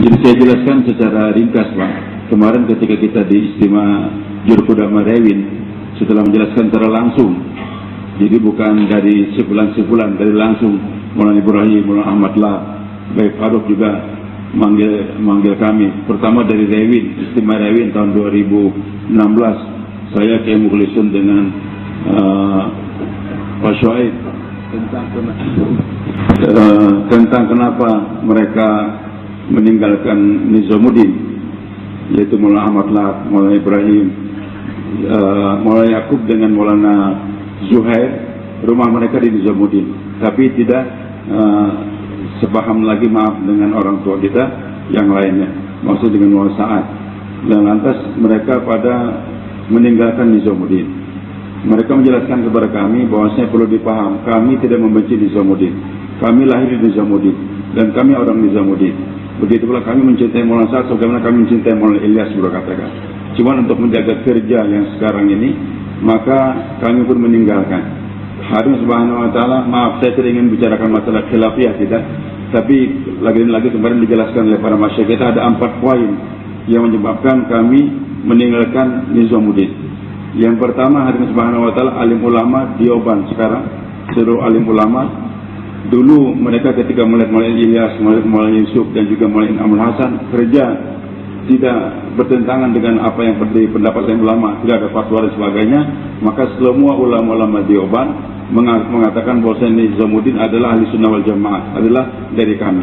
Jadi saya jelaskan secara ringkas, Pak. Kemarin ketika kita di Istimewa Jurukudama Rewin, setelah menjelaskan secara langsung, jadi bukan dari sebulan-sebulan, dari langsung Maulana Ibrahim, Maulana Ahmad Lah, Baik Faruk juga manggil kami. Pertama dari Rewin, Istimewa Rewin tahun 2016, saya Kiai Mukhlisun dengan Pak Shuaib tentang kenapa mereka meninggalkan Nizamuddin, yaitu Maulana Ahmad Lah, Maulana Ibrahim, Maulana Yakub dengan Maulana Zuhair, rumah mereka di Nizamuddin, tapi tidak sepaham lagi, maaf, dengan orang tua kita yang lainnya, maksud dengan Maulana Sa'ad. Dan lantas mereka pada meninggalkan Nizamuddin. Mereka menjelaskan kepada kami bahwasanya perlu dipaham, kami tidak membenci Nizamuddin, kami lahir di Nizamuddin dan kami orang Nizamuddin. Begitu pula kami mencintai Maulana Sa'ad sebagaimana kami mencintai Maulana Ilyas, beliau katakan. Cuma untuk menjaga kerja yang sekarang ini, maka kami pun meninggalkan. Harim Subhanahu wa Ta'ala, maaf saya tidak ingin bicarakan masalah khilafiyah tidak, tapi lagi-lagi kemarin dijelaskan oleh para masyayikh kita ada 4 poin yang menyebabkan kami meninggalkan Nizamuddin. Yang pertama, Harim Subhanahu wa Ta'ala, alim ulama Dioban sekarang, seluruh alim ulama. Dulu mereka ketika melihat Maulana Ilyas, Maulana Yusuf dan juga Maulana Amul Hasan kerja tidak bertentangan dengan apa yang menjadi pendapat ulama, tidak ada fatwa dan sebagainya, maka semua ulama-ulama Dioban mengatakan bahwa Nizamuddin adalah ahli sunnah wal jamaah, adalah dari kami.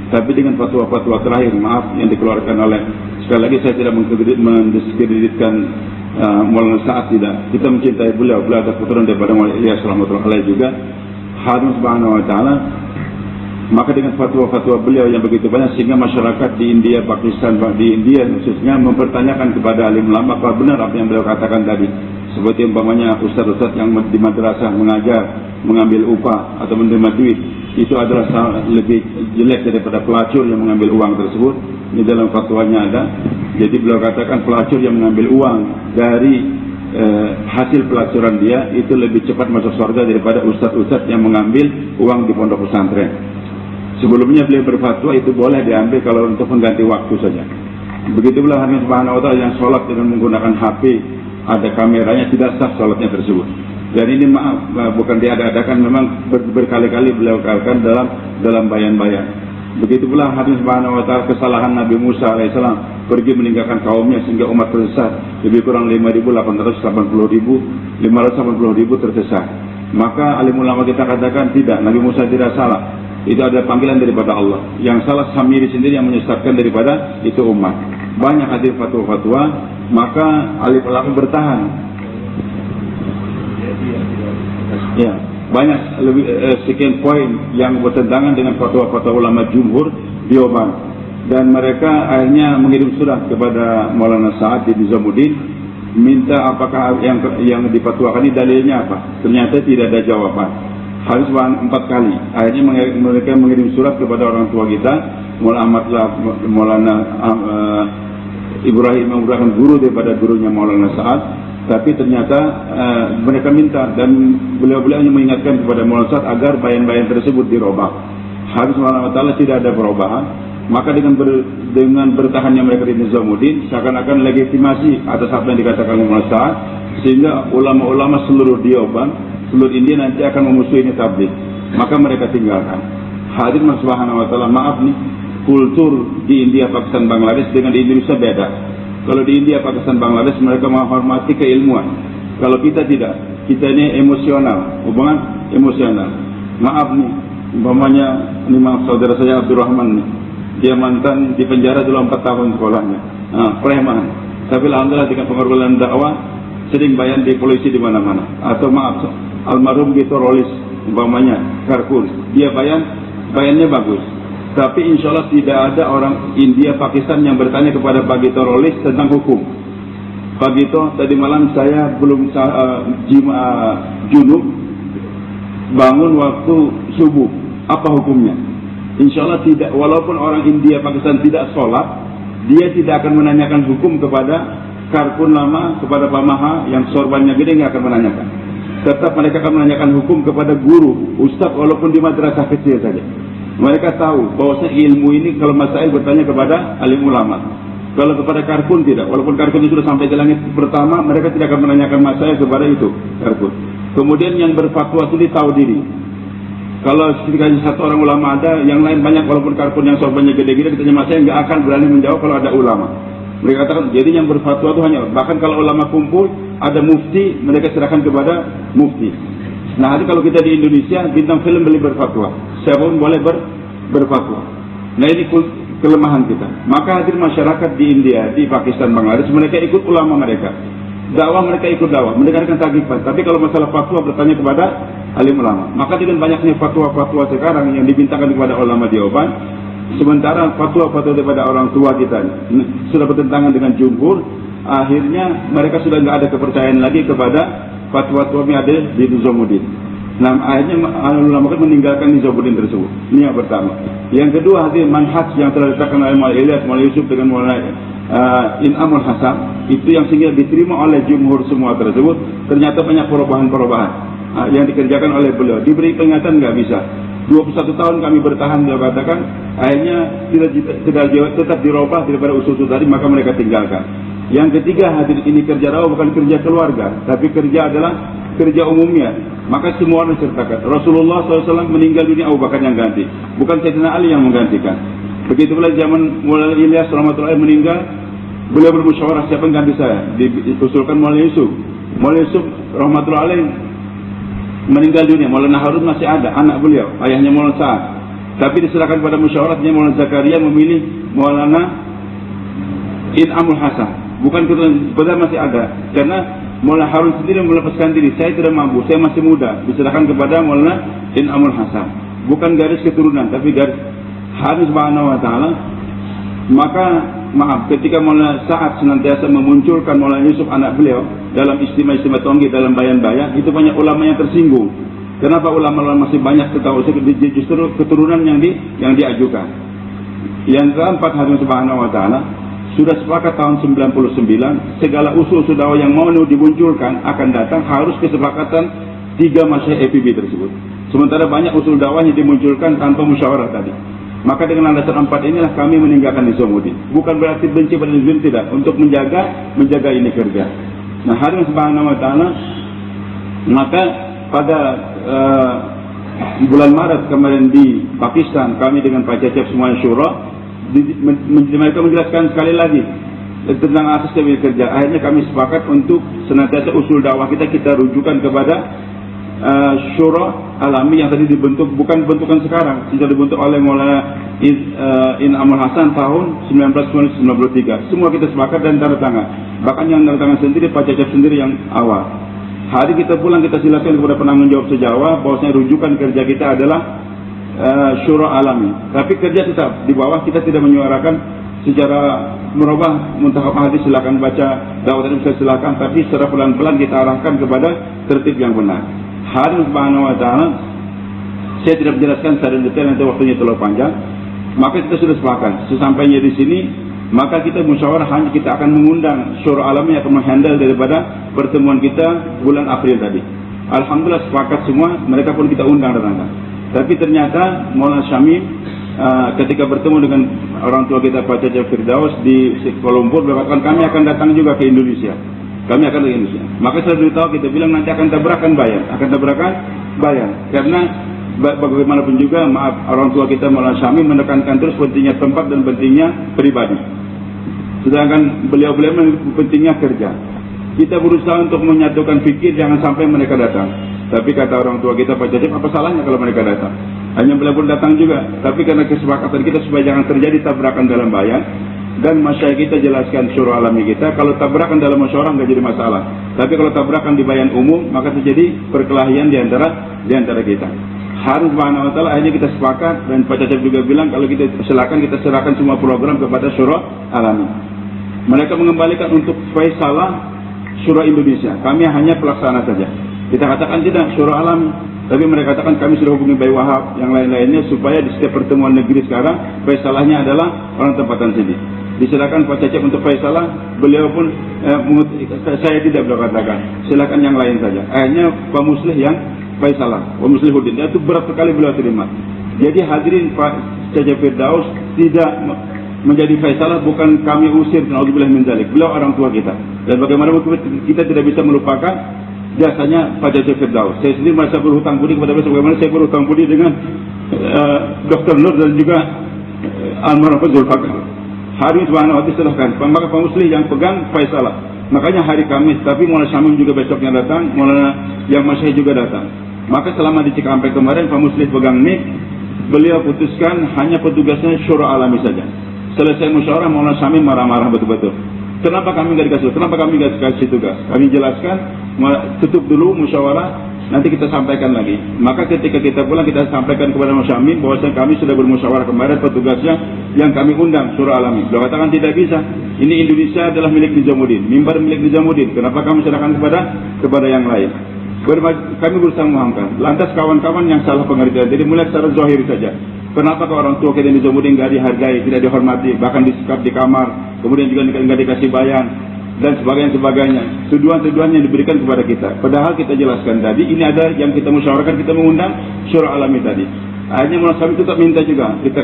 Tapi dengan fatwa-fatwa terakhir, maaf, yang dikeluarkan oleh, sekali lagi saya tidak mendiskreditkan Maulana Sa'ad, tidak, kita mencintai beliau ada keturunan daripada Maulana Ilyas rahmatullahi alaihi juga, Harim Subhanahu wa Ta'ala. Maka dengan fatwa-fatwa beliau yang begitu banyak, sehingga masyarakat di India, Pakistan, di India khususnya mempertanyakan kepada alim ulama apa benar apa yang beliau katakan tadi. Seperti umpamanya ustaz-ustaz yang di madrasah mengajar, mengambil upah atau menerima duit, itu adalah lebih jelek daripada pelacur yang mengambil uang tersebut. Ini dalam fatwanya ada. Jadi beliau katakan pelacur yang mengambil uang dari hasil pelacuran dia itu lebih cepat masuk surga daripada ustaz-ustaz yang mengambil uang di pondok pesantren. Sebelumnya beliau berfatwa itu boleh diambil kalau untuk mengganti waktu saja. Begitu pula Harim Subhanahu wa Ta'ala yang sholat dengan menggunakan HP, ada kameranya, tidak sah sholatnya tersebut. Dan ini maaf, bukan diada-adakan, memang berkali-kali beliau katakan dalam bayan-bayan. Begitu pula Harim Subhanahu wa Ta'ala kesalahan Nabi Musa alaihissalam pergi meninggalkan kaumnya sehingga umat tersesat lebih kurang 580.000 tersesat. Maka alim ulama kita katakan tidak, Nabi Musa tidak salah. Itu adalah panggilan daripada Allah. Yang salah Samiri sendiri yang menyesatkan daripada itu umat. Banyak hadir fatwa-fatwa, maka alim ulama bertahan. Ya, banyak lebih sekian poin yang bertentangan dengan fatwa-fatwa ulama jumhur Dioban. Dan mereka akhirnya mengirim surat kepada Maulana Sa'ad di Nizamuddin, minta apakah yang difatwakan ini dalilnya apa. Ternyata tidak ada jawaban. Harus 4 kali. Akhirnya mereka mengirim surat kepada orang tua kita, Maulana Ahmad Lah, Maulana Ibrahim, yang merupakan guru daripada gurunya Maulana Sa'ad. Tapi ternyata mereka minta, dan beliau-beliau hanya mengingatkan kepada Maulana Sa'ad agar bayan-bayan tersebut dirubah. Harus Subhanahu wa Ta'ala tidak ada perubahan. Maka dengan bertahannya mereka di Nizamuddin, seakan-akan legitimasi atas apa yang dikatakan oleh Maulana Sa'ad, sehingga ulama-ulama seluruh Dioban, seluruh India nanti akan memusuhi ini tabligh. Maka mereka tinggalkan. Hadir Subhanahu wa Ta'ala, maaf nih, kultur di India, Pakistan, Bangladesh dengan di Indonesia beda. Kalau di India, Pakistan, Bangladesh mereka menghormati keilmuan. Kalau kita tidak, kita ini emosional, hubungan emosional. Maaf nih, umpamanya ini maaf saudara saya Abdurrahman nih, dia mantan di penjara dulu 4 tahun sekolahnya, preman. Tapi alhamdulillah dengan pengorbanan dakwah sering bayan di polisi di mana-mana. Atau maaf, almarhum Gitorolis umpamanya Karkun, dia bayannya bagus. Tapi insya Allah tidak ada orang India, Pakistan yang bertanya kepada Pak Gitorolis tentang hukum. Pak Gito, tadi malam saya belum junub, bangun waktu subuh, apa hukumnya? Insya Allah tidak, walaupun orang India, Pakistan tidak sholat, dia tidak akan menanyakan hukum kepada Karkun lama, kepada Pak Maha yang sorbannya gede, nggak akan menanyakan. Tetap mereka akan menanyakan hukum kepada guru, ustaz, walaupun di madrasah kecil saja. Mereka tahu bahwasanya ilmu ini kalau masail bertanya kepada alim ulama. Kalau kepada Karkun tidak. Walaupun Karkun itu sudah sampai ke langit pertama, mereka tidak akan menanyakan masail kepada itu Karkun. Kemudian yang berfatwa itu tahu diri. Kalau ketika satu orang ulama ada, yang lain banyak, walaupun Karkun yang sobannya gede-gede, ditanya masail nggak akan berani menjawab kalau ada ulama. Mereka katakan, jadi yang berfatwa itu hanya, bahkan kalau ulama kumpul, ada mufti, mereka serahkan kepada mufti. Nah, nanti kalau kita di Indonesia, bintang film boleh berfatwa, siapapun boleh berfatwa. Nah, ini kelemahan kita. Maka hadir masyarakat di India, di Pakistan, Bangladesh, mereka ikut ulama mereka. Dakwah mereka ikut dakwah, mereka akan tagihan. Tapi kalau masalah fatwa bertanya kepada alim ulama. Maka dengan banyaknya fatwa-fatwa sekarang yang dibintangkan kepada ulama jawaban, sementara fatwa-fatwa daripada orang tua kita sudah bertentangan dengan jumhur, akhirnya mereka sudah nggak ada kepercayaan lagi kepada fatwa-fatwa yang ada di Nizamuddin. Nah, akhirnya ulama meninggalkan Nizamuddin tersebut. Ini yang pertama. Yang kedua, hadir manhaj yang telah ditetapkan oleh Maulana Ilyas, Maulana Yusuf dengan Maulana In'amul Hasan, itu yang sehingga diterima oleh jumhur semua tersebut. Ternyata banyak perubahan-perubahan yang dikerjakan oleh beliau. Diberi peringatan nggak bisa. 21 tahun kami bertahan, dia katakan, akhirnya tidak tetap dirubah daripada usul-usul tadi, maka mereka tinggalkan. Yang ketiga, hadir ini kerja dakwah bukan kerja keluarga, tapi kerja adalah kerja umumnya. Maka semua orang disertakan. Rasulullah SAW meninggal dunia, Abu Bakar yang ganti, bukan Sayyidina Ali yang menggantikan. Begitu pula zaman Maulana Ilyas rahmatullahi meninggal, beliau bermusyawarah siapa yang ganti saya. Diusulkan Maulana Yusuf. Maulana Yusuf rahmatullahi meninggal dunia, Maulana Harun masih ada, anak beliau, ayahnya Maulana Sa'ad. Tapi diserahkan pada musyawarahnya Maulana Zakaria memilih Maulana In'amul Hasan. Bukan benar masih ada, karena Maulana Harun sendiri melepaskan diri, saya tidak mampu, saya masih muda, diserahkan kepada Maulana In'amul Hasan. Bukan garis keturunan, tapi garis Harun subhanahu wa ta'ala. Maka maaf, ketika Maulana Sa'ad senantiasa memunculkan Maulana Yusuf anak beliau dalam istimewa tonggi, dalam bayan-bayan, itu banyak ulama yang tersinggung. Kenapa ulama-ulama masih banyak ketahui, justru keturunan yang diajukan. Yang keempat, Harun subhanahu wa ta'ala sudah sepakat tahun 99, segala usul-usul dakwah yang mau dimunculkan akan datang harus kesepakatan 3 masyayikh FIB tersebut. Sementara banyak usul dakwah yang dimunculkan tanpa musyawarah tadi. Maka dengan landasan 4 inilah kami meninggalkan Nizamuddin. Bukan berarti benci pada Nizamuddin, tidak. Untuk menjaga ini kerja. Nah, Harun subhanahu wa ta'ala, maka pada bulan Maret kemarin di Pakistan, kami dengan Pak Cecep semuanya syura, mereka menjelaskan sekali lagi tentang asas kami kerja. Akhirnya kami sepakat untuk senantiasa usul dakwah kita rujukan kepada syura alami yang tadi dibentuk, bukan bentukan sekarang, sudah dibentuk oleh Maulana In'amul Hasan tahun 1993. Semua kita sepakat dan tanda tangan. Bahkan yang tanda tangan sendiri Pak Cecep sendiri yang awal. Hari kita pulang kita silakan kepada penanggung jawab sejawah bahwasanya rujukan kerja kita adalah syura alami. Tapi kerja tetap di bawah, kita tidak menyuarakan secara merubah muntakhab hadis, silakan baca dakwah tadi bisa silakan, tapi secara pelan-pelan kita arahkan kepada tertib yang benar. Harun subhanahu wa ta'ala, saya tidak menjelaskan secara detail, nanti waktunya terlalu panjang. Maka kita sudah sepakat, sesampainya di sini, maka kita musyawarah, hanya kita akan mengundang syura alami yang akan menghandle daripada pertemuan kita bulan April tadi. Alhamdulillah sepakat semua, mereka pun kita undang datang. Tapi ternyata Maulana Syamim ketika bertemu dengan orang tua kita Pak Cecep Firdaus di Kuala Lumpur, berkatakan kami akan datang juga ke Indonesia. Kami akan ke Indonesia. Maka saya beritahu, kita bilang nanti akan tabrakan bayar. Karena bagaimanapun juga, maaf, orang tua kita Maulana Syamim menekankan terus pentingnya tempat dan pentingnya pribadi. Sedangkan beliau-beliau pentingnya kerja. Kita berusaha untuk menyatukan fikir, jangan sampai mereka datang. Tapi kata orang tua kita Pak Cecep, apa salahnya kalau mereka datang? Hanya beliau pun datang juga. Tapi karena kesepakatan kita supaya jangan terjadi tabrakan dalam bayan, dan masyayikh kita jelaskan syura alami kita, kalau tabrakan dalam musyawarah nggak jadi masalah. Tapi kalau tabrakan di bayan umum, maka terjadi perkelahian di antara kita. Harus subhanahu wa ta'ala, akhirnya kita sepakat, dan Pak Cecep juga bilang kalau kita silakan kita serahkan semua program kepada syura alami. Mereka mengembalikan untuk faisalah syura Indonesia. Kami hanya pelaksana saja. Kita katakan tidak, syura alami. Tapi mereka katakan kami sudah hubungi Bayi Wahab, yang lain-lainnya, supaya di setiap pertemuan negeri sekarang, faisalahnya adalah orang tempatan sini. Diserahkan Pak Cecep untuk faisalah, beliau pun, saya tidak beliau katakan, silakan yang lain saja. Akhirnya Pak Muslih yang faisalah, Pak Muslihuddin, itu berat sekali beliau terima. Jadi hadirin Pak Caca Firdaus, tidak menjadi faisalah bukan kami usir, naudzubillah min dzalik. Beliau orang tua kita. Dan bagaimana kita tidak bisa melupakan jasanya Pak Caca Firdaus. Saya sendiri merasa berhutang budi kepada beliau sebagaimana saya berhutang budi dengan Dr. Nur dan juga almarhum Zulfaqar. Hari subhanahu wa ta'ala silahkan. Maka Pak Musli yang pegang faisalah. Makanya hari Kamis, tapi Maulana Syamim juga besoknya datang, Maulana yang Masyayikh juga datang. Maka selama di Cikampek kemarin Pak Musli pegang mic, beliau putuskan hanya petugasnya syura alami saja. Selesai musyawarah Maulana Syamim marah-marah betul-betul. Kenapa kami nggak dikasih? Kenapa kami nggak dikasih tugas? Kami jelaskan, tutup dulu musyawarah, nanti kita sampaikan lagi. Maka ketika kita pulang kita sampaikan kepada Maulana Syamim bahwa kami sudah bermusyawarah kemarin petugasnya yang kami undang syura alami. Beliau katakan tidak bisa. Ini Indonesia adalah milik Nizamuddin, mimbar milik Nizamuddin. Kenapa kami serahkan kepada yang lain? Kami berusaha memahamkan. Lantas kawan-kawan yang salah pengertian. Jadi mulai secara zahir saja. Kenapa orang tua kita Nizamuddin nggak dihargai, tidak dihormati, bahkan disekap di kamar, kemudian juga nggak dikasih bayan dan sebagainya. Tuduhan-tuduhan yang diberikan kepada kita. Padahal kita jelaskan tadi, ini ada yang kita musyawarahkan, kita mengundang syura alami tadi. Akhirnya Maulana Syamim tetap minta juga kita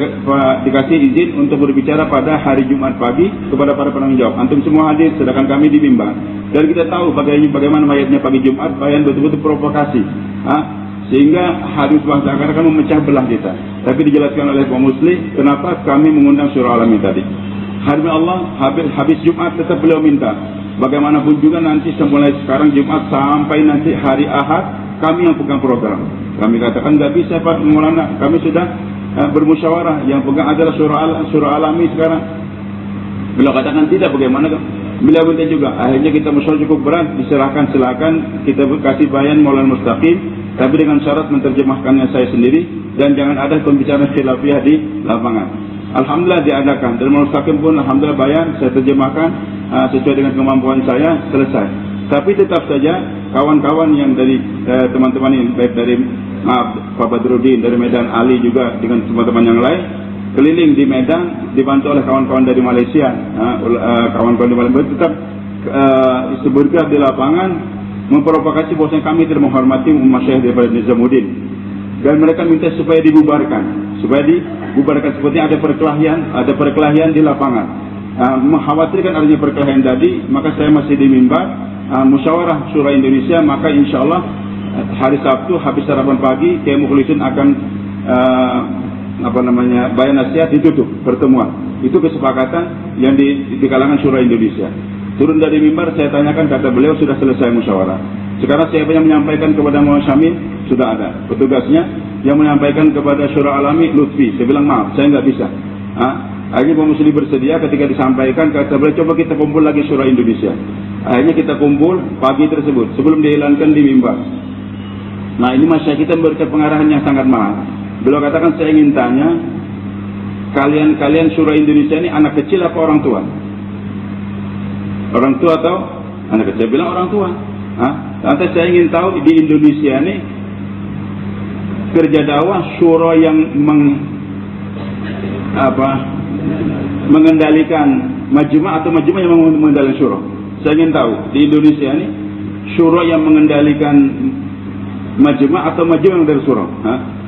dikasih izin untuk berbicara pada hari Jumat pagi kepada para penanggung jawab. Antum semua hadir, sedangkan kami di mimbar. Dan kita tahu bagaimana mayatnya pagi Jumat, bayan betul-betul provokasi. Sehingga harus akan memecah belah kita. Tapi dijelaskan oleh Pak Musli, kenapa kami mengundang syura alami tadi. Hari Allah, habis Jumat tetap beliau minta. Bagaimanapun juga nanti mulai sekarang Jumat sampai nanti hari Ahad, kami yang pegang program. Kami katakan nggak bisa Pak Maulana, kami sudah bermusyawarah, yang pegang adalah syura alami sekarang. Beliau katakan tidak, bagaimana? Beliau minta juga. Akhirnya kita musyawarah cukup berat, diserahkan, silakan kita kasih bayan Maulana Mustaqim, tapi dengan syarat menerjemahkannya saya sendiri dan jangan ada pembicaraan khilafiyah di lapangan. Alhamdulillah diadakan dan Maulana Mustaqim pun alhamdulillah bayan saya terjemahkan sesuai dengan kemampuan saya, selesai. Tapi tetap saja kawan-kawan yang dari teman-teman ini, baik dari Pak Badruddin dari Medan, Ali juga dengan teman-teman yang lain keliling di Medan dibantu oleh kawan-kawan dari Malaysia, kawan-kawan di Malaysia tetap bergerak di lapangan memprovokasi bahwasanya kami tidak menghormati masyayikh daripada Nizamuddin dan mereka minta supaya dibubarkan seperti ada perkelahian di lapangan. Mengkhawatirkan adanya perkelahian tadi, maka saya masih di mimbar musyawarah syura Indonesia, maka insya Allah hari Sabtu habis sarapan pagi Kiai Mukhlisin akan bayan nasihat ditutup pertemuan. Itu kesepakatan yang di kalangan syura Indonesia. Turun dari mimbar saya tanyakan, kata beliau sudah selesai musyawarah. Sekarang siapa yang menyampaikan kepada Maulana Syamim? Sudah ada petugasnya. Yang menyampaikan kepada syura alami Lutfi. Saya bilang maaf, saya nggak bisa. Akhirnya Pak Musli bersedia, ketika disampaikan kata beliau coba kita kumpul lagi syura Indonesia. Akhirnya kita kumpul pagi tersebut sebelum dielankan di mimbar. Nah ini masyarakat kita memberikan pengarahan yang sangat mahal. Beliau katakan saya ingin tanya, kalian syura Indonesia ini anak kecil apa orang tua? Orang tua atau anak kecil? Bilang orang tua. Nanti saya ingin tahu di Indonesia ini kerja dakwah syura yang mengendalikan majma' atau majma' yang mengendalikan syura. Saya ingin tahu di Indonesia ini syura yang mengendalikan majma' atau majma' yang mengendalikan syura.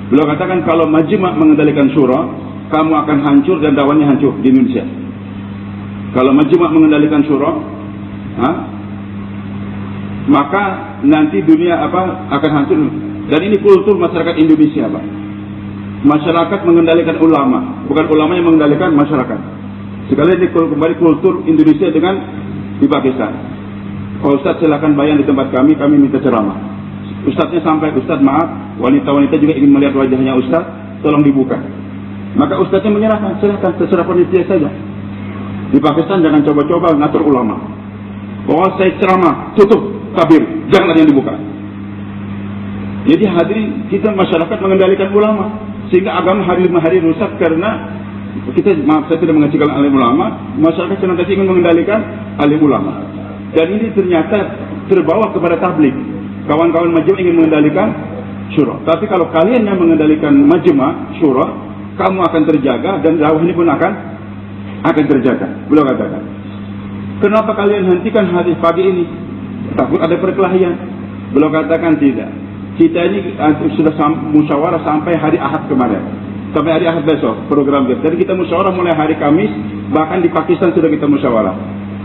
Beliau katakan kalau majma' mengendalikan syura, kamu akan hancur dan dakwahnya hancur di Indonesia. Kalau majma' mengendalikan syura, maka nanti dunia akan hancur. Dan ini kultur masyarakat Indonesia, Pak. Masyarakat mengendalikan ulama, bukan ulama yang mengendalikan masyarakat. Sekali ini kembali kultur Indonesia dengan di Pakistan. Kalau Ustaz silakan bayan di tempat kami minta ceramah. Ustaznya sampai, Ustaz maaf, wanita-wanita juga ingin melihat wajahnya Ustaz, tolong dibuka. Maka Ustaznya menyerahkan, silakan terserah panitia saja. Di Pakistan jangan coba-coba ngatur ulama. Bahwa saya ceramah, tutup tabir, jangan ada yang dibuka. Jadi hadirin, kita masyarakat mengendalikan ulama sehingga agama hari rusak karena kita, maaf saya tidak mengecilkan alim ulama, masyarakat senantiasa ingin mengendalikan alim ulama. Dan ini ternyata terbawa kepada tabligh. Kawan-kawan majma' ingin mengendalikan syura. Tapi kalau kalian yang mengendalikan majma' syura, kamu akan terjaga dan dakwah ini pun akan terjaga. Beliau katakan, kenapa kalian hentikan hadis pagi ini? Takut ada perkelahian. Beliau katakan tidak. Kita ini sudah musyawarah sampai hari Ahad kemarin. sampai hari Ahad besok program kita. Jadi kita musyawarah mulai hari Kamis, bahkan di Pakistan sudah kita musyawarah.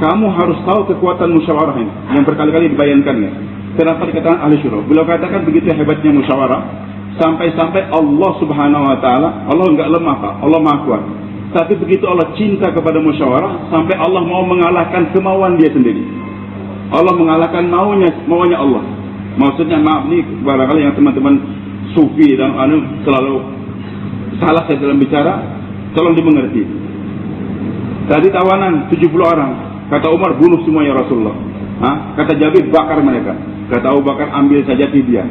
Kamu harus tahu kekuatan musyawarah ini yang berkali-kali dibayangkan ya. Kenapa dikatakan ahli syura? Beliau katakan begitu hebatnya musyawarah, sampai-sampai Allah Subhanahu wa taala, Allah enggak lemah Pak, Allah Maha Kuat. Tapi begitu Allah cinta kepada musyawarah, sampai Allah mau mengalahkan kemauan dia sendiri. Allah mengalahkan maunya Allah. Maksudnya maaf nih barangkali yang teman-teman sufi dan selalu salah saya dalam bicara, tolong dimengerti. Tadi tawanan 70 orang, kata Umar bunuh semua ya Rasulullah. Kata Jabir bakar mereka. Kata Abu Bakar ambil saja fidyah.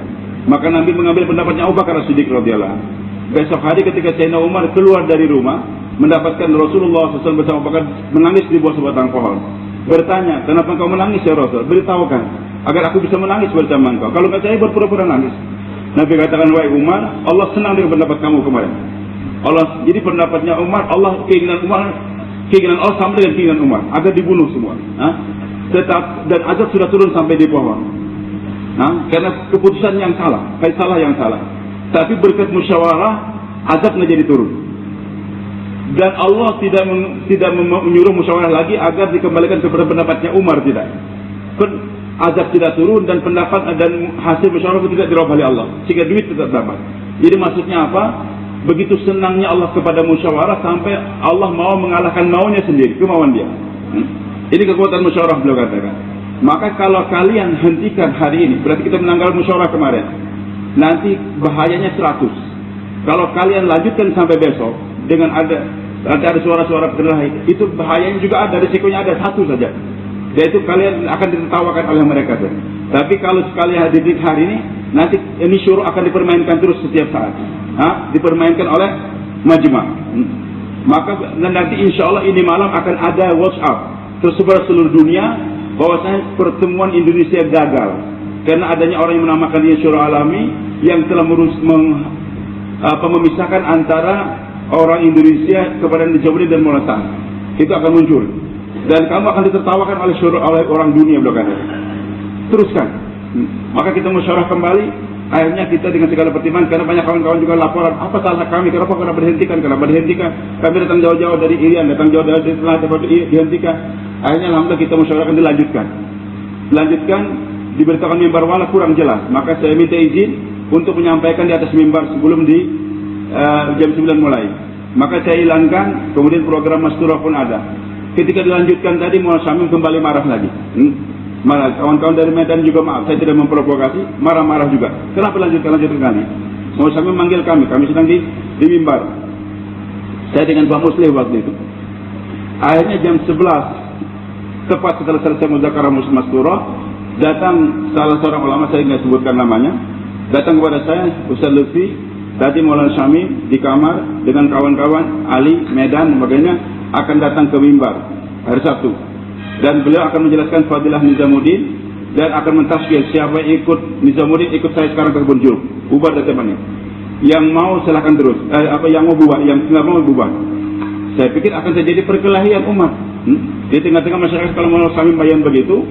Maka Nabi mengambil pendapatnya Abu Bakar As-Siddiq radhiyallahu anhu. Besok hari ketika Sayyidina Umar keluar dari rumah, mendapatkan Rasulullah SAW bersama Abu Bakar menangis di bawah sebatang pohon. Bertanya, kenapa engkau menangis ya Rasul? Beritahukan, agar aku bisa menangis bersama engkau. Kalau enggak saya berpura-pura nangis. Nabi katakan, wahai Umar, Allah senang dengan pendapat kamu kemarin. Allah, jadi pendapatnya Umar, keinginan Allah sama dengan keinginan Umar, agar dibunuh semua. Dan azab sudah turun sampai di pohon. Karena keputusan yang salah, faisalah yang salah. Tapi berkat musyawarah, azabnya jadi turun. Dan Allah tidak menyuruh musyawarah lagi agar dikembalikan kepada pendapatnya Umar, tidak. Azab tidak turun dan pendapat dan hasil musyawarah itu tidak dirubah oleh Allah, sehingga duit tetap dapat. Jadi maksudnya apa? Begitu senangnya Allah kepada musyawarah sampai Allah mau mengalahkan maunya sendiri, kemauan dia. Ini kekuatan musyawarah beliau katakan. Maka kalau kalian hentikan hari ini, berarti kita menanggal musyawarah kemarin. Nanti bahayanya 100. Kalau kalian lanjutkan sampai besok dengan ada suara-suara berkelahi, itu bahayanya juga ada, risikonya ada satu saja. Yaitu kalian akan ditertawakan oleh mereka. Tapi kalau sekali hadir hari ini, nanti ini syuruh akan dipermainkan terus setiap saat. Dipermainkan oleh majma'. Maka nanti insya Allah ini malam akan ada WhatsApp tersebar seluruh dunia bahwasanya pertemuan Indonesia gagal karena adanya orang yang menamakan dia syura alami yang telah memisahkan antara orang Indonesia kepada Nizamuddin dan Maulana Sa'ad. Itu akan muncul dan kamu akan ditertawakan oleh orang dunia beliau kata. Teruskan. Maka kita musyawarah kembali. Akhirnya kita dengan segala pertimbangan, karena banyak kawan-kawan juga laporan, apa salah kami, kenapa dihentikan, kami datang jauh-jauh dari Irian, datang jauh dari setelah dihentikan. Akhirnya alhamdulillah kita musyawarahkan dilanjutkan, diberitakan mimbar wala kurang jelas, maka saya minta izin untuk menyampaikan di atas mimbar sebelum di jam 9 mulai. Maka saya hilangkan, kemudian program Masturah pun ada. Ketika dilanjutkan tadi, Muhammad Syamim kembali marah lagi. Marah, kawan-kawan dari Medan juga maaf, saya tidak memprovokasi, marah-marah juga. Kenapa lanjutkan kali? Mau sampai manggil kami sedang di mimbar. Saya dengan Pak Muslih waktu itu. Akhirnya jam 11, tepat setelah selesai muzakarah Masturah, datang salah seorang ulama, saya nggak sebutkan namanya, datang kepada saya, Ustaz Lutfi, tadi Maulana Syamim di kamar dengan kawan-kawan Ali, Medan, sebagainya akan datang ke mimbar hari Sabtu. Dan beliau akan menjelaskan fadilah Nizamuddin dan akan mentafsir siapa yang ikut Nizamuddin, ikut saya sekarang ke kebun jeruk, bubar dari temannya. Yang mau silahkan terus, yang mau bubar, yang tidak mau bubar. Saya pikir akan terjadi perkelahian umat. Di tengah-tengah masyarakat kalau mau Syamim bayan begitu,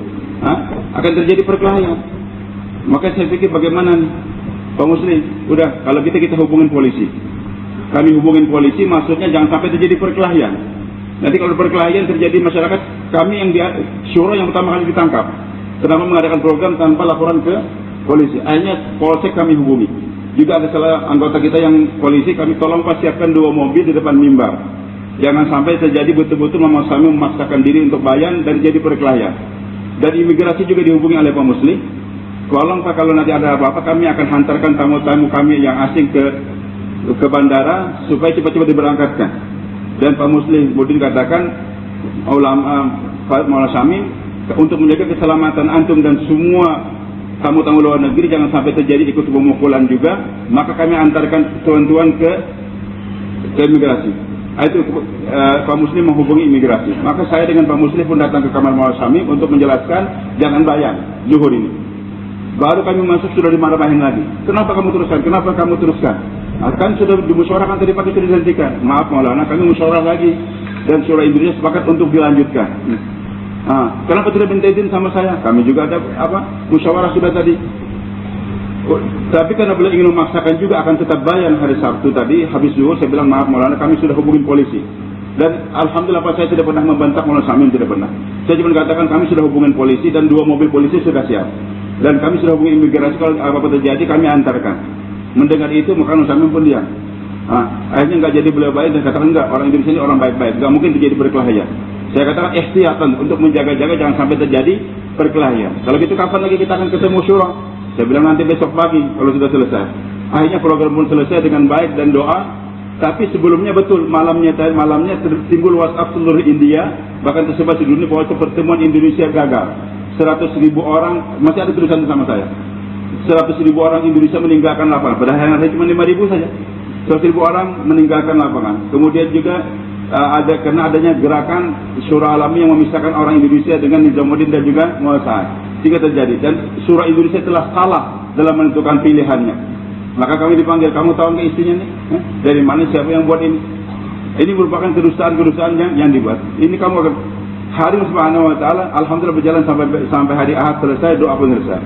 akan terjadi perkelahian. Maka saya pikir bagaimana nih, Pak Muslim, udah kalau kita hubungin polisi. Kami hubungin polisi, maksudnya jangan sampai terjadi perkelahian. Nanti kalau perkelahian terjadi masyarakat, kami yang syura yang pertama kali ditangkap. Kenapa mengadakan program tanpa laporan ke polisi? Akhirnya polsek kami hubungi. Juga ada salah anggota kita yang polisi, kami tolong siapkan 2 mobil di depan mimbar. Jangan sampai terjadi betul-betul Muhammad Syamim memaksakan diri untuk bayan dan jadi perkelahian. Dan imigrasi juga dihubungi oleh Pak Muslim. Tolong Pak, kalau nanti ada apa-apa, kami akan hantarkan tamu-tamu kami yang asing ke bandara supaya cepat-cepat diberangkatkan. Dan Pak Muslim Budin katakan Maulana Syamim untuk menjaga keselamatan antum dan semua tamu-tamu luar negeri jangan sampai terjadi ikut pemukulan juga, maka kami antarkan tuan-tuan ke imigrasi. Itu Pak Muslim menghubungi imigrasi. Maka saya dengan Pak Muslim pun datang ke kamar Maulana Syamim untuk menjelaskan jangan bayar zuhur ini. Baru kami masuk sudah dimarah-marahin lagi. Kenapa kamu teruskan? Kan sudah dimusyawarahkan tadi pagi, sudah dihentikan. Maaf Maulana, kami musyawarah lagi dan syura Indonesia sepakat untuk dilanjutkan. Kenapa tidak minta izin sama saya? Kami juga ada musyawarah sudah tadi. Tapi karena beliau ingin memaksakan juga akan tetap bayan hari Sabtu tadi, habis zuhur saya bilang maaf Maulana, kami sudah hubungin polisi. Dan alhamdulillah Pak, saya tidak pernah membantah Maulana Samin, tidak pernah. Saya cuma katakan kami sudah hubungin polisi dan 2 mobil polisi sudah siap. Dan kami sudah hubungi imigrasi, kalau apa-apa terjadi kami antarkan. Mendengar itu maka Maulana Samin pun diam. Akhirnya nggak jadi beliau baik dan katakan enggak, orang Indonesia ini orang baik-baik, nggak mungkin terjadi perkelahian. Saya katakan ihtiyatan untuk menjaga-jaga jangan sampai terjadi perkelahian. Kalau gitu kapan lagi kita akan ketemu syura? Saya bilang nanti besok pagi kalau sudah selesai. Akhirnya program pun selesai dengan baik dan doa. Tapi sebelumnya betul malamnya timbul WhatsApp seluruh India, bahkan tersebar di dunia bahwa pertemuan Indonesia gagal. 100.000 orang, masih ada tulisan sama saya. 100.000 orang Indonesia meninggalkan lapangan. Padahal hanya cuma 5.000 saja. 100.000 orang meninggalkan lapangan. Kemudian juga karena adanya gerakan Syura Alami yang memisahkan orang Indonesia dengan Nizamuddin dan juga Muhammad Said. Jika terjadi dan Syura Indonesia telah salah dalam menentukan pilihannya, maka kami dipanggil, kamu tahu nggak istrinya nih? Dari mana, siapa yang buat ini? Ini merupakan kedustaan yang dibuat. Ini kamu akan hari Subhanahu Wa Taala, alhamdulillah berjalan sampai hari Ahad selesai, doa pun selesai.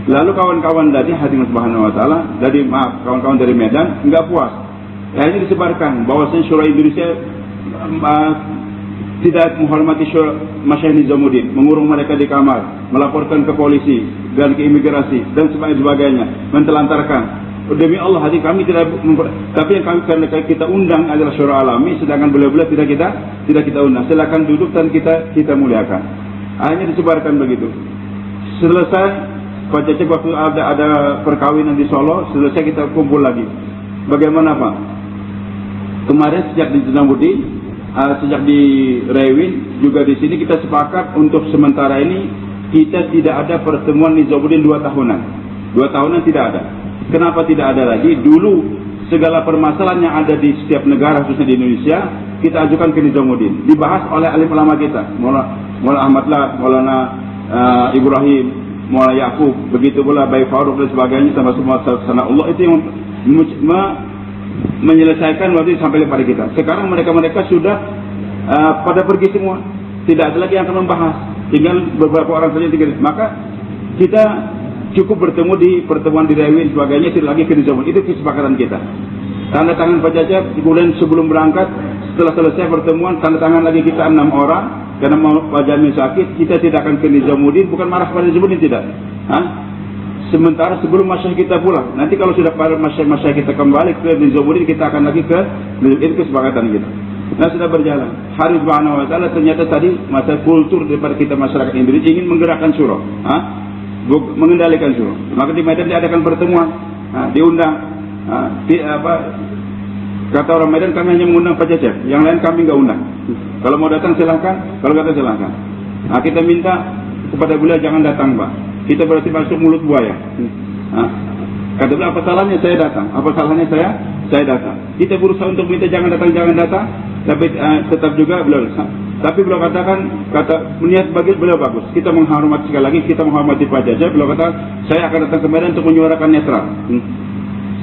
Lalu kawan-kawan dari Hadirin Subhanahu Wa Taala, kawan-kawan dari Medan nggak puas. Akhirnya disebarkan bahwasanya Syura Indonesia tidak menghormati Masyayikh Nizamuddin, mengurung mereka di kamar, melaporkan ke polisi dan ke imigrasi dan sebagainya, mentelantarkan. Demi Allah, hati kami tidak, tapi yang kami karena kita undang adalah Syura Alami, sedangkan beliau-beliau tidak kita undang. Silakan duduk dan kita muliakan. Akhirnya disebarkan begitu. Selesai Pak Cecep waktu ada perkawinan di Solo, selesai kita kumpul lagi. Bagaimana Pak? Kemarin sejak di Nizamuddin, sejak di Rewin, juga di sini kita sepakat untuk sementara ini kita tidak ada pertemuan Nizamuddin 2 tahunan. 2 tahunan tidak ada. Kenapa tidak ada lagi? Dulu segala permasalahan yang ada di setiap negara, khususnya di Indonesia, kita ajukan ke Nizamuddin. Dibahas oleh alim ulama kita, Maulana Ahmad Lat, Maulana Ibrahim, Maulana Yaqub, begitu pula Bayi Farouk dan sebagainya, sama semua sana Allah itu yang menyelesaikan waktu itu sampai kepada kita. Sekarang mereka sudah pada pergi semua, tidak ada lagi yang akan membahas, tinggal beberapa orang saja. Maka kita cukup bertemu di pertemuan di Rewin sebagainya, tidak lagi ke Nizamuddin. Itu kesepakatan kita. Tanda tangan Pak Cecep, kemudian sebelum berangkat, setelah selesai pertemuan, tanda tangan lagi kita 6 orang. Karena mau Pak Jamil sakit, kita tidak akan ke Nizamuddin, bukan marah pada Nizamuddin, tidak. Sementara sebelum masyayikh kita pulang, nanti kalau sudah para masyayikh kita kembali ke Nizamuddin, kita akan lagi ke Nizamuddin, kesepakatan kita. Nah, sudah berjalan. Hari Subhanahu Wa Taala ternyata tadi masa kultur daripada kita masyarakat Indonesia ingin menggerakkan syura, mengendalikan syura. Maka di Medan diadakan pertemuan, diundang. Kata orang Medan, kami hanya mengundang Pak Cecep, yang lain kami nggak undang. Kalau mau datang silahkan, kalau nggak datang silahkan. Kita minta kepada beliau jangan datang Pak. Kita berarti masuk mulut buaya. Kata beliau, apa salahnya saya datang? Apa salahnya saya datang? Kita berusaha untuk minta jangan datang, tapi tetap juga beliau. Tapi beliau katakan, niat bagi beliau bagus. Kita menghormati sekali lagi, kita menghormati Pak Cecep. Beliau kata, saya akan datang ke Medan untuk menyuarakan netral.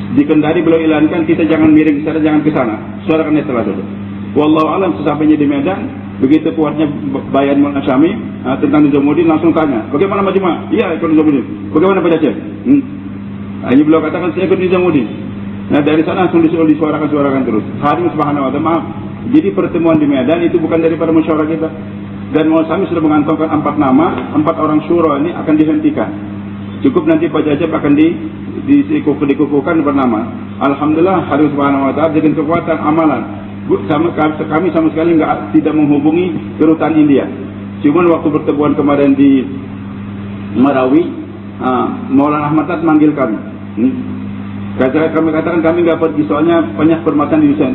Di Kendari beliau ilankan, kita jangan miring ke sana, jangan ke sana. Suarakan netral saja. Wallahu alam, sesampainya di Medan, begitu kuatnya bayan Maulana Syami tentang Nizamuddin, langsung tanya, bagaimana Majma'? Iya, ikut Nizamuddin. Bagaimana Pak Cecep? Ini beliau katakan, saya ikut Nizamuddin. Nah, dari sana langsung disuarakan terus. Hari Subhanahu Wa Taala, maaf. Jadi pertemuan di Medan itu bukan daripada musyawarah kita. Dan Maulana Syami sudah mengantongkan 4 nama, 4 orang syura ini akan dihentikan. Cukup nanti Pak Cecep akan dikukuhkan bernama. Alhamdulillah, Hari Subhanahu Wa Taala dengan kekuatan amalan. Kami sama sekali tidak menghubungi kedutaan India. Cuman waktu pertemuan kemarin di Marawi, Maulana Ahmad Tat manggil kami. Kami katakan kami nggak pergi soalnya banyak permasalahan di Indonesia.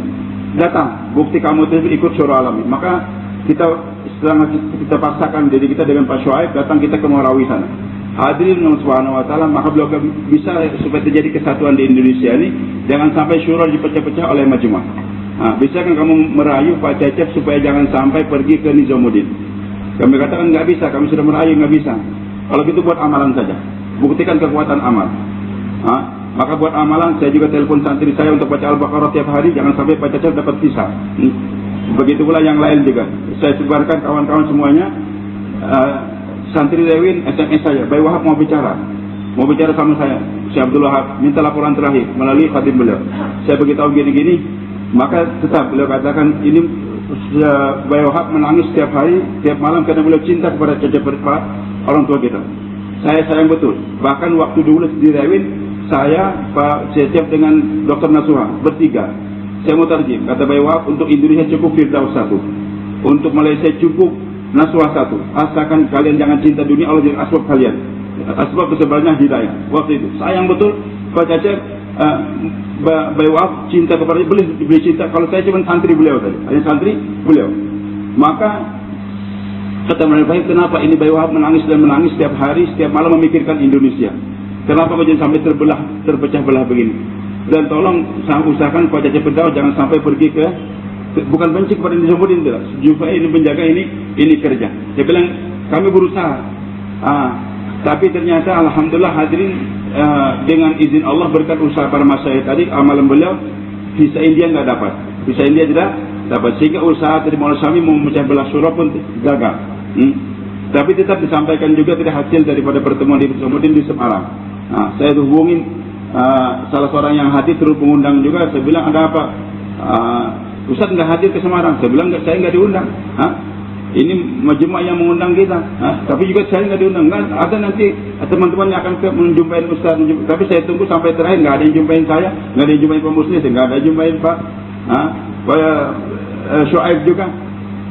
Datang, bukti kamu itu ikut Syura Alami. Maka kita paksakan diri kita dengan Pak Syuaib, datang kita ke Marawi sana. Hadirin Subhanahu Wa Taala, maka beliau bisa supaya terjadi kesatuan di Indonesia ini, jangan sampai syura dipecah-pecah oleh Majma'. Bisa kan kamu merayu Pak Cecep supaya jangan sampai pergi ke Nizamuddin? Kami katakan nggak bisa, kami sudah merayu nggak bisa. Kalau gitu buat amalan saja, buktikan kekuatan amal. Maka buat amalan, saya juga telepon santri saya untuk baca Al-Baqarah tiap hari, jangan sampai Pak Cecep dapat sisa. Begitu pula yang lain juga, saya sebarkan kawan-kawan semuanya. Santri Rewin SMS saya, Bayi Wahab mau bicara sama saya. Syekh Abdul Wahab minta laporan terakhir melalui khatib beliau. Saya beritahu gini-gini, maka tetap beliau katakan ini Bayi Wahab menangis setiap hari, setiap malam karena beliau cinta kepada orang tua kita. Saya sayang betul. Bahkan waktu dulu di Rewin, saya, Pak Cecep dengan Dr. Nasuha bertiga. Saya mau tarjim, kata Bayi Wahab, untuk Indonesia cukup Firdaus 1, untuk Malaysia cukup Nasuha 1. Asalkan kalian jangan cinta dunia, Allah jadi asbab kalian. Asbab kesebarannya hidayah. Waktu itu sayang betul Pak Cecep. Bayi Wahab cinta kepada dia, boleh cinta. Kalau saya cuma santri beliau saja, hanya santri beliau. Maka kata mereka, kenapa ini Bayi Wahab menangis dan menangis setiap hari, setiap malam memikirkan Indonesia? Kenapa kau jangan sampai terpecah belah begini? Dan tolong usahakan Pak Cecep Firdaus jangan sampai pergi ke, bukan benci kepada Nizamuddin, tidak. Supaya ini menjaga ini kerja. Saya bilang kami berusaha. Tapi ternyata alhamdulillah hadirin, dengan izin Allah berkat usaha para masyayikh tadi, amalan beliau visa India nggak dapat, visa India tidak dapat, sehingga usaha dari Maulana Syami memecah belah surah pun gagal. Tapi tetap disampaikan juga tidak hasil daripada pertemuan di Nizamuddin di Semarang. Saya hubungin salah seorang yang hadir, terus pengundang juga. Saya bilang ada apa? Ustaz nggak hadir ke Semarang. Saya bilang saya nggak diundang. Ini majma' yang mengundang kita, tapi juga saya nggak diundang. Ada nanti teman-teman yang akan menjumpai Ustaz, tapi saya tunggu sampai terakhir, nggak ada yang jumpain saya, nggak ada yang jumpain Pak Muslim, nggak ada yang jumpain Pak Shu'aib juga.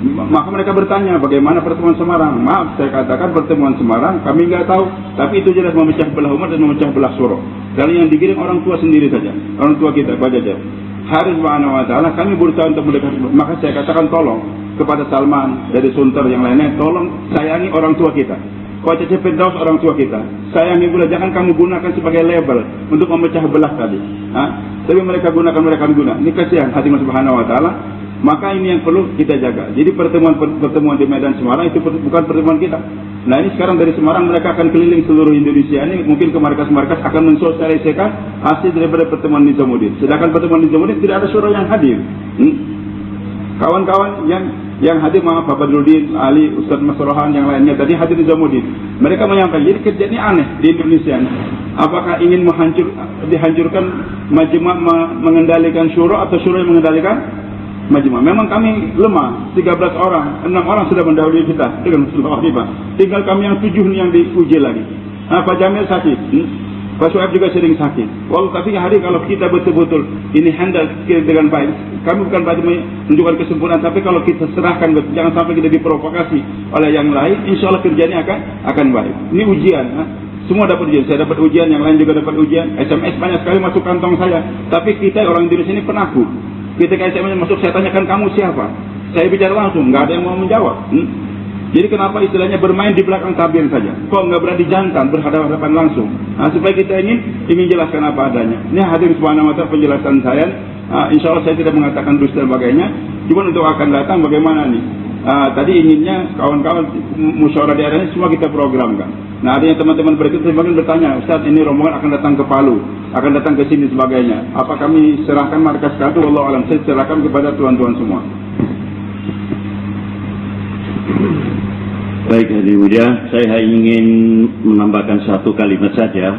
Maka mereka bertanya bagaimana pertemuan Semarang. Maaf, saya katakan pertemuan Semarang kami nggak tahu, tapi itu jelas memecah belah umat dan memecah belah surah. Karena yang digiring orang tua sendiri saja, orang tua kita, Pak Jajah. Hari Subhanahu wa Ta'ala kami berusaha untuk mendekat. Maka saya katakan tolong kepada Salman dari Sunter yang lainnya, tolong sayangi orang tua kita. Pak Cecep Firdaus orang tua kita, sayangi pula, jangan kamu gunakan sebagai label untuk memecah belah tadi. Tapi mereka guna. Ini kasihan hati Allah Subhanahu wa Ta'ala. Maka ini yang perlu kita jaga. Jadi pertemuan di Medan Semarang itu bukan pertemuan kita. Nah ini sekarang dari Semarang mereka akan keliling seluruh Indonesia ini, mungkin ke markas-markas akan mensosialisasikan hasil daripada pertemuan Nizamuddin. Sedangkan pertemuan Nizamuddin tidak ada surah yang hadir. Kawan-kawan yang hadir, maaf, Bapak Badruddin, Ali, Ustaz Masrohan, yang lainnya tadi hadir Nizamuddin. Mereka menyampaikan, jadi kerja ini aneh di Indonesia. Apakah ingin dihancurkan majma' mengendalikan syura atau syura yang mengendalikan majma'? Memang kami lemah, 13 orang, 6 orang sudah mendahului kita dengan Rasulullah Khifah. Tinggal kami yang 7 yang diuji lagi. Pak Jamil sakit, Pak Shu'aib juga sering sakit. Tapi hari kalau kita betul-betul ini handle dengan baik, kami bukan berarti menunjukkan kesempurnaan, tapi kalau kita serahkan, jangan sampai kita diprovokasi oleh yang lain, insya Allah kerjanya akan baik. Ini ujian. Semua dapat ujian, saya dapat ujian, yang lain juga dapat ujian. SMS banyak sekali masuk kantong saya. Tapi kita orang Indonesia ini penakut. Ketika SMS masuk, saya tanyakan kamu siapa? Saya bicara langsung, nggak ada yang mau menjawab. Jadi kenapa istilahnya bermain di belakang tabir saja? Kok nggak berani jantan berhadapan langsung? Supaya kita ingin jelaskan apa adanya. Ini hadir Subhanahu wa Ta'ala penjelasan saya. Insya Allah saya tidak mengatakan dusta dan sebagainya. Cuma untuk akan datang bagaimana nih? Tadi inginnya kawan-kawan musyawarah daerahnya semua kita programkan. Nah, adanya teman-teman berikut sebagian bertanya, Ustaz ini rombongan akan datang ke Palu, akan datang ke sini sebagainya. Apa kami serahkan markas kartu? Wallahu alam, saya serahkan kepada tuan-tuan semua. Baik, Hadi Mulia, saya ingin menambahkan satu kalimat saja,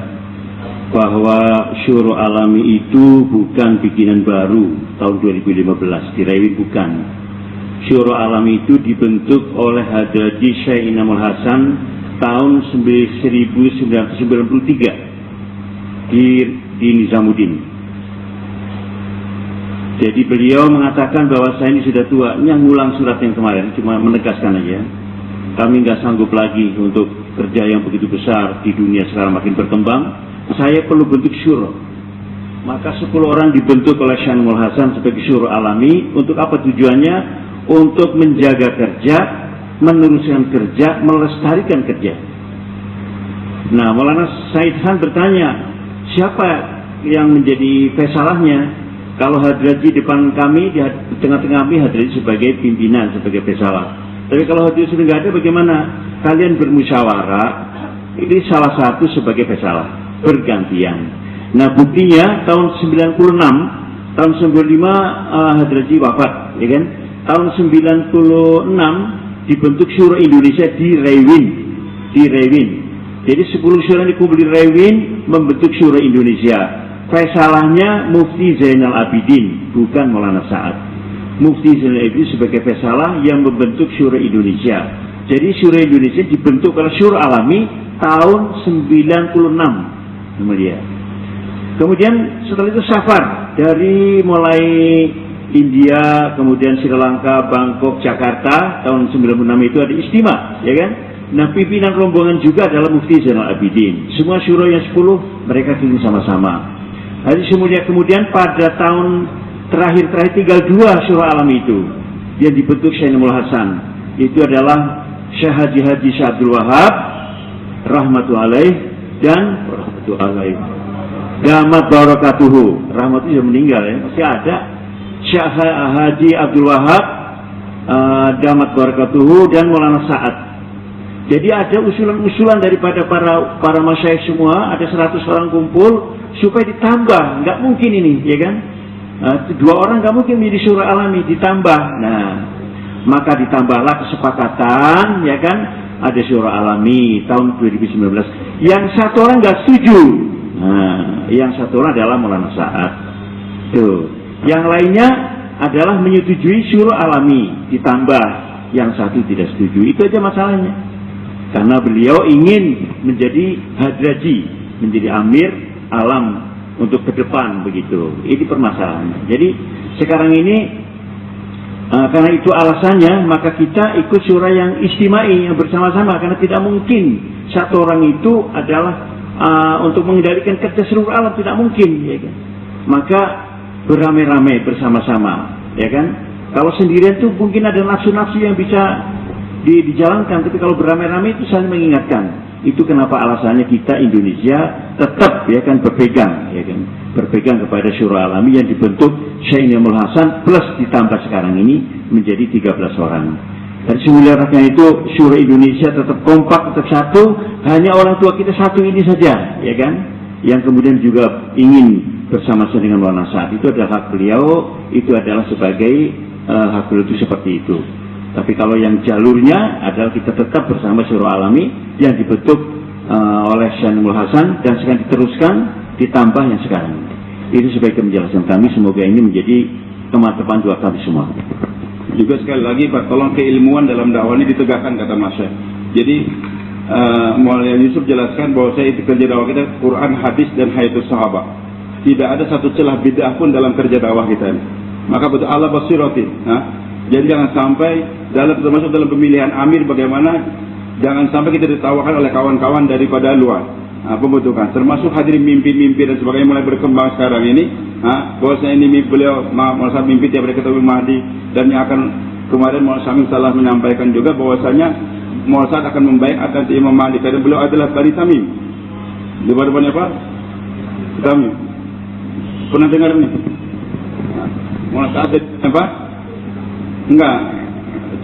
bahwa Syuro Alami itu bukan bikinan baru tahun 2015, di Rewin bukan. Syuro Alami itu dibentuk oleh Hadrati Syekh Inamul Hasan tahun 1993 di Nizamuddin. Jadi beliau mengatakan bahwa saya ini sudah tua. Ini yang ngulang surat yang kemarin, cuma menegaskan aja. Kami nggak sanggup lagi untuk kerja yang begitu besar di dunia sekarang makin berkembang. Saya perlu bentuk syuro. Maka 10 orang dibentuk oleh Syekh Inamul Hasan sebagai Syuro Alami. Untuk apa tujuannya? Untuk menjaga kerja, meneruskan kerja, melestarikan kerja. Nah, Maulana Said Han bertanya, siapa yang menjadi pesalahnya? Kalau Hadrati di depan kami, di tengah-tengah kami Hadrati sebagai pimpinan, sebagai pesalah. Tapi kalau Hadrati sudah nggak ada, bagaimana? Kalian bermusyawarah, ini salah satu sebagai pesalah, bergantian. Nah, buktinya tahun 96, tahun 95 Hadrati wafat, ya kan? Tahun 96 dibentuk Syuro Indonesia di Rewin. Jadi 10 syura dikumpul di Rewin membentuk Syura Indonesia. Faisalahnya Mufti Zainal Abidin, bukan Maulana Sa'ad. Mufti Zainal Abidin sebagai faisalah yang membentuk Syura Indonesia. Jadi Syura Indonesia dibentuk oleh Syura Alami tahun 96 nama dia. Kemudian setelah itu safar dari mulai India, kemudian Sri Lanka, Bangkok, Jakarta tahun 96 itu ada istimewa, ya kan? Nah, pimpinan rombongan juga adalah Mufti Zainal Abidin. Semua syura yang 10 mereka keliling sama-sama. Hari kemudian pada tahun terakhir tinggal 2 syura alam itu yang dibentuk Syekh Naimul Hasan. Itu adalah Syekh Haji Syekh Abdul Wahab rahmatullahi dan rahmatullahi damat barakatuhu. Rahmat itu sudah meninggal ya, masih ada Syekh Haji Abdul Wahab damat barakatuhu dan Maulana Sa'ad. Jadi ada usulan-usulan daripada para masyayikh semua, ada 100 orang kumpul supaya ditambah, nggak mungkin ini, ya kan? 2 orang nggak mungkin menjadi syura alami, ditambah. Nah, maka ditambahlah kesepakatan, ya kan? Ada syura alami tahun 2019. Yang 1 orang nggak setuju. Nah, yang 1 orang adalah Maulana Sa'ad. Tuh. Yang lainnya adalah menyetujui syura alami, ditambah. Yang 1 tidak setuju. Itu aja masalahnya. Karena beliau ingin menjadi hadraji, menjadi amir alam untuk ke depan begitu. Ini permasalahannya. Jadi sekarang ini karena itu alasannya, maka kita ikut syura yang istimai yang bersama-sama, karena tidak mungkin 1 orang itu adalah untuk mengendalikan kerja seluruh alam, tidak mungkin, ya kan? Maka beramai-ramai bersama-sama, ya kan? Kalau sendirian itu mungkin ada nafsu-nafsu yang bisa dijalankan, tapi kalau beramai-ramai itu saling mengingatkan. Itu kenapa alasannya kita Indonesia tetap, ya kan, berpegang, ya kan, berpegang kepada syura alami yang dibentuk Syekh Naimul Hasan plus ditambah sekarang ini menjadi 13 orang. Dan semuanya itu syura Indonesia tetap kompak, tetap satu. Hanya orang tua kita satu ini saja, ya kan, yang kemudian juga ingin bersama-sama dengan Maulana Sa'ad. Itu adalah hak beliau, itu adalah sebagai hak beliau itu seperti itu. Tapi kalau yang jalurnya adalah kita tetap bersama syura alami yang dibentuk oleh Syekh Naimul Hasan dan sekarang diteruskan ditambah yang sekarang. Itu sebagai penjelasan kami, semoga ini menjadi kemantapan doa kami semua. Juga sekali lagi Pak, tolong keilmuan dalam dakwah ini ditegakkan, kata Mas Syekh. Jadi Maulana Yusuf jelaskan bahwa saya itu kerja dakwah kita Quran, hadis dan hayatus sahabat. Tidak ada satu celah bid'ah pun dalam kerja dakwah kita ini. Maka betul Allah basirati. Jadi jangan sampai termasuk dalam pemilihan amir bagaimana, jangan sampai kita ditawarkan oleh kawan-kawan daripada luar. Pembentukan, termasuk hadirin mimpi-mimpi dan sebagainya mulai berkembang sekarang ini. Bahwasanya ini beliau Maulana mimpi tiap hari ketemu Mahdi, dan yang akan kemarin Maulana Syamil salah menyampaikan juga bahwasanya Maulana akan membaik atas Imam Mahdi karena beliau adalah Bani Tamim. Di Bani apa? Tamim. Pernah dengar ini? Maulana ada apa? Enggak,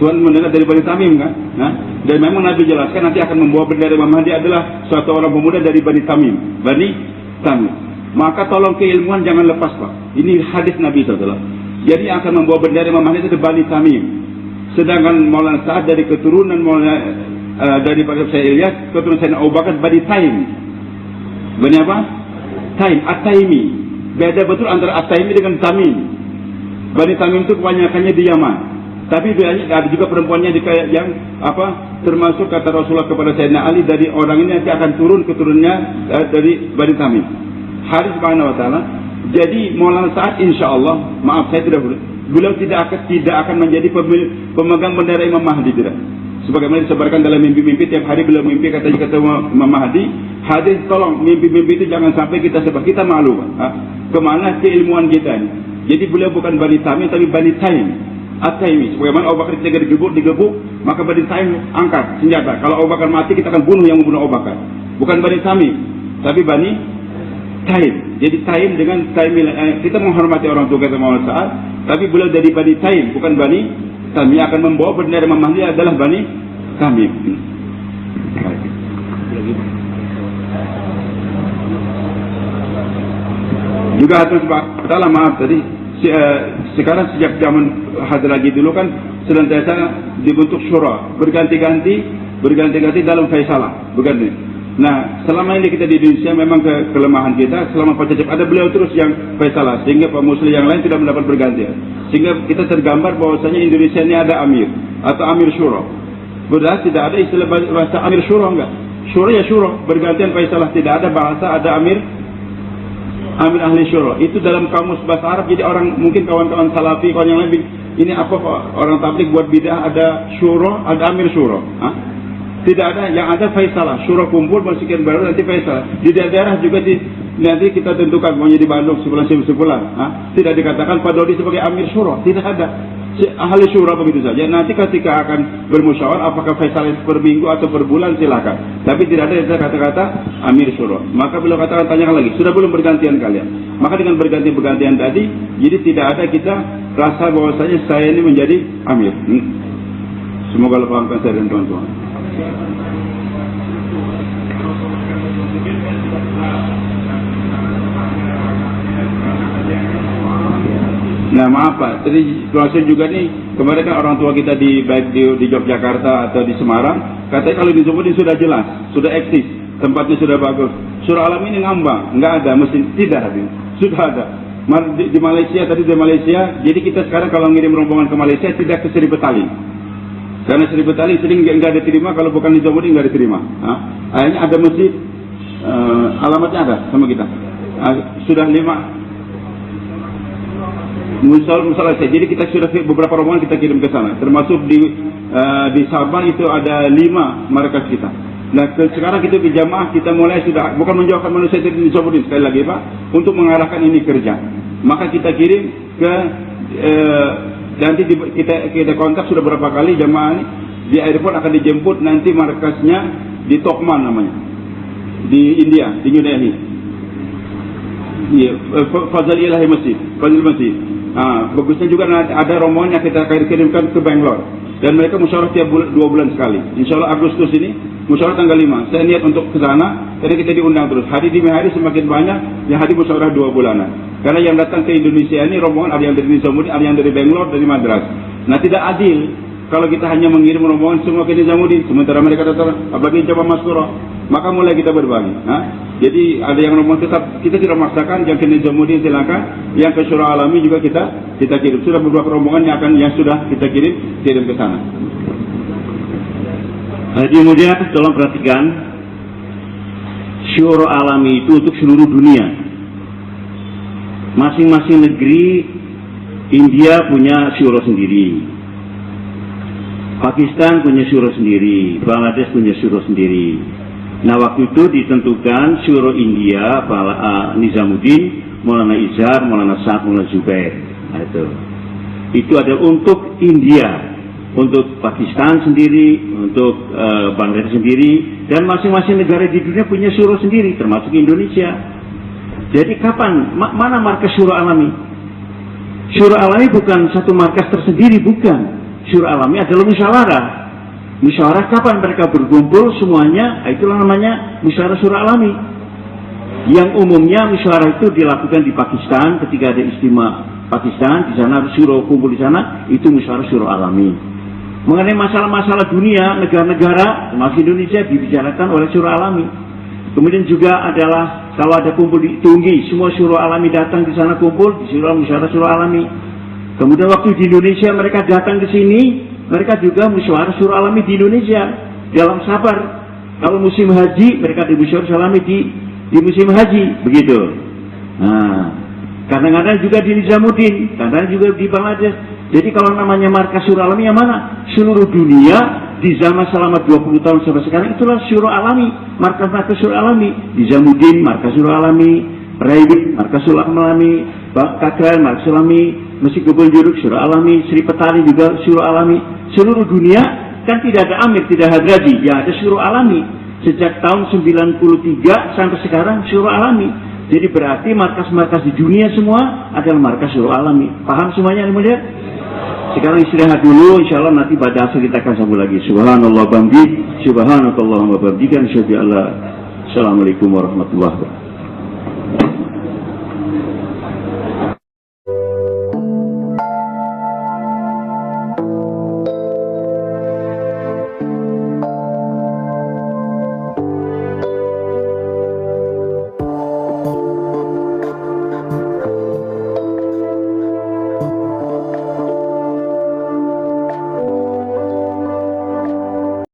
Tuhan mendengar dari Bani Tamim kan? Dan memang Nabi jelaskan nanti akan membawa bendera Imam Mahdi adalah suatu orang pemuda dari Bani Tamim. Bani Tamim. Maka tolong keilmuan jangan lepas Pak. Ini hadis Nabi SAW. Jadi yang akan membawa bendera Imam Mahdi itu Bani Tamim. Sedangkan Maulana Sa'ad dari keturunan dari Pak Syekh Ilyas, keturunan Sayyidina Abu Bakar Bani Taim. Bani apa? Taim, At-Taimi. Beda betul antara At-Taimi dengan Tamim. Bani Tamim itu kebanyakannya di Yaman. Tapi ada juga perempuannya yang termasuk kata Rasulullah kepada Sayyidina Ali, dari orang ini nanti akan turun keturunannya dari Bani Tamim. Hadis subhanahu wa ta'ala. Jadi Maulana Sa'ad insyaallah, maaf saya tidak beliau tidak akan menjadi pemegang bendera Imam Mahdi, tidak. Sebagaimana disebarkan dalam mimpi-mimpi, tiap hari beliau mimpi katanya ketemu Imam Mahdi. Hadis tolong mimpi-mimpi itu jangan sampai kita sebar, kita malu kemana keilmuan kita ini. Jadi beliau bukan Bani Tamim tapi Bani Taim, At-Taimi. Sebagaimana Abu Bakar ketika digebuk, maka Bani Taim angkat senjata. Kalau Abu Bakar mati, kita akan bunuh yang membunuh Abu Bakar. Bukan Bani Tamim tapi Bani Taim. Jadi Taim dengan Taim, kita menghormati orang tua kita Maulana Sa'ad, tapi beliau dari Bani Taim bukan Bani Tamim. Yang akan membawa bendera Imam Mahdi adalah Bani Tamim. Juga atas Pak Ta'ala, maaf tadi sekarang sejak zaman Hadir lagi dulu kan senantiasa dibentuk syura berganti-ganti dalam faisalah, berganti. Nah, selama ini kita di Indonesia memang kelemahan kita, selama Pak Cecep ada beliau terus yang faisalah, sehingga Pak Musli yang lain tidak mendapat bergantian. Sehingga kita tergambar bahwasanya Indonesia ini ada amir atau amir syuro. Padahal tidak ada istilah bahasa amir syuro, enggak. Syuro ya syuro, bergantian faisalah, tidak ada bahasa ada amir ahli syuro. Itu dalam kamus bahasa Arab. Jadi orang, mungkin kawan-kawan salafi, kawan yang lain, ini apa orang tabligh buat bidah ada syuro, ada amir syuro. Tidak ada, yang ada faisalah, syuro kumpul masukin baru nanti faisalah. Di daerah juga nanti kita tentukan maunya di Bandung sebulan. Tidak dikatakan Pak Dodi sebagai amir syuro, tidak ada. Ahli syuro begitu saja. Nanti ketika akan bermusyawarah apakah faisalah per minggu atau per bulan silakan. Tapi tidak ada kata-kata amir syuro. Maka beliau katakan, tanyakan lagi, sudah belum bergantian kalian? Maka dengan berganti-bergantian tadi, jadi tidak ada kita rasa bahwasanya saya ini menjadi amir. Semoga Allah pahamkan saya dan tuan-tuan. Nah maaf Pak, tadi proses juga nih, kemarin kan orang tua kita baik di Yogyakarta atau di Semarang, katanya kalau di Nizamuddin sudah jelas, sudah eksis, tempatnya sudah bagus. Surah Alam ini ngambang, nggak ada, mesin tidak ada, sudah ada. Di Malaysia, tadi di Malaysia, jadi kita sekarang kalau ngirim rombongan ke Malaysia tidak ke Seri Betali. Karena Seri Betali sering nggak diterima, kalau bukan Nizamuddin nggak diterima. Akhirnya ada masjid, alamatnya ada sama kita. Sudah 5 musola. Jadi kita sudah beberapa rombongan kita kirim ke sana, termasuk di Sabah itu ada 5 markas kita. Nah sekarang kita di jamaah kita mulai sudah bukan menjauhkan manusia dari Nizamuddin sekali lagi Pak, untuk mengarahkan ini kerja. Maka kita kirim ke nanti kita kontak sudah berapa kali jamaah ini di airport akan dijemput, nanti markasnya di Tokman namanya, di India, di New Delhi. Iya, Fazal Ilahi Masjid, Fazil Masjid. Bagusnya juga ada rombongan yang kita kirimkan ke Bangalore, dan mereka musyawarah tiap 2 bulan sekali. Insya Allah Agustus ini musyawarah tanggal 5. Saya niat untuk ke sana, karena kita diundang terus. Hari demi hari semakin banyak yang hadir musyawarah 2 bulanan. Karena yang datang ke Indonesia ini rombongan ada yang dari Nizamuddin, ada yang dari Bangalore, dari Madras. Nah tidak adil kalau kita hanya mengirim rombongan semua ke Nizamuddin, sementara mereka datang bagi jamaah Maskuro. Maka mulai kita berbagi. Jadi ada yang rombongan tetap, kita tidak memaksakan, yang ke Nizamuddin silakan, yang ke Syura Alami juga kita kirim. Sudah beberapa rombongan yang sudah kita kirim ke sana. Kemudian tolong perhatikan, Syura Alami itu untuk seluruh dunia. Masing-masing negeri, India punya syuro sendiri, Pakistan punya syuro sendiri, Bangladesh punya syuro sendiri. Nah waktu itu ditentukan syuro India, Nizamuddin, Maulana Izhar, Maulana Sa'ad, Maulana Zubair. Nah, itu adalah untuk India, untuk Pakistan sendiri, untuk Bangladesh sendiri, dan masing-masing negara di dunia punya syuro sendiri, termasuk Indonesia. Jadi kapan, mana markas Syuro Alami? Syuro Alami bukan satu markas tersendiri, bukan. Syuro Alami adalah musyawarah. Musyawarah kapan mereka berkumpul semuanya, itulah namanya musyawarah Syuro Alami. Yang umumnya musyawarah itu dilakukan di Pakistan ketika ada istimewa Pakistan, di sana syuro kumpul di sana, itu musyawarah Syuro Alami. Mengenai masalah-masalah dunia, negara-negara, termasuk Indonesia, dibicarakan oleh Syuro Alami. Kemudian juga adalah kalau ada kumpul di Tunggi, semua Syuro Alami datang di sana kumpul, di musyawarah Syuro Alami. Kemudian waktu di Indonesia mereka datang ke sini, mereka juga musyawarah Syuro Alami di Indonesia dalam sabar. Kalau musim haji, mereka di musyawarah Syuro Alami di musim haji, begitu. Nah, kadang-kadang juga di Nizamuddin, kadang-kadang juga di Bangladesh. Jadi kalau namanya markas Syuro Alami yang mana? Seluruh dunia di zaman selama 20 tahun sampai sekarang itulah Syuro Alami, markas-markas Syuro Alami. Nizamuddin, markas Syuro Alami, Raibit, markas Syuro Alami, Kakran, markas Syuro Alami, Masjid Gubul Juruk, Syuro Alami, Sri Petani juga Syuro Alami. Seluruh dunia kan tidak ada amir, tidak hadraji, ya ada Syuro Alami. Sejak tahun 93 sampai sekarang Syuro Alami. Jadi berarti markas-markas di dunia semua adalah markas Syuro Alami. Paham semuanya yang mulia? Sekarang istirahat dulu, insya Allah nanti pada hasil kita akan sambung lagi. Subhanallah bhamdi, subhanakallahumma bhamdika, asyhadu an la ilaha illa anta, assalamualaikum warahmatullahi wabarakatuh.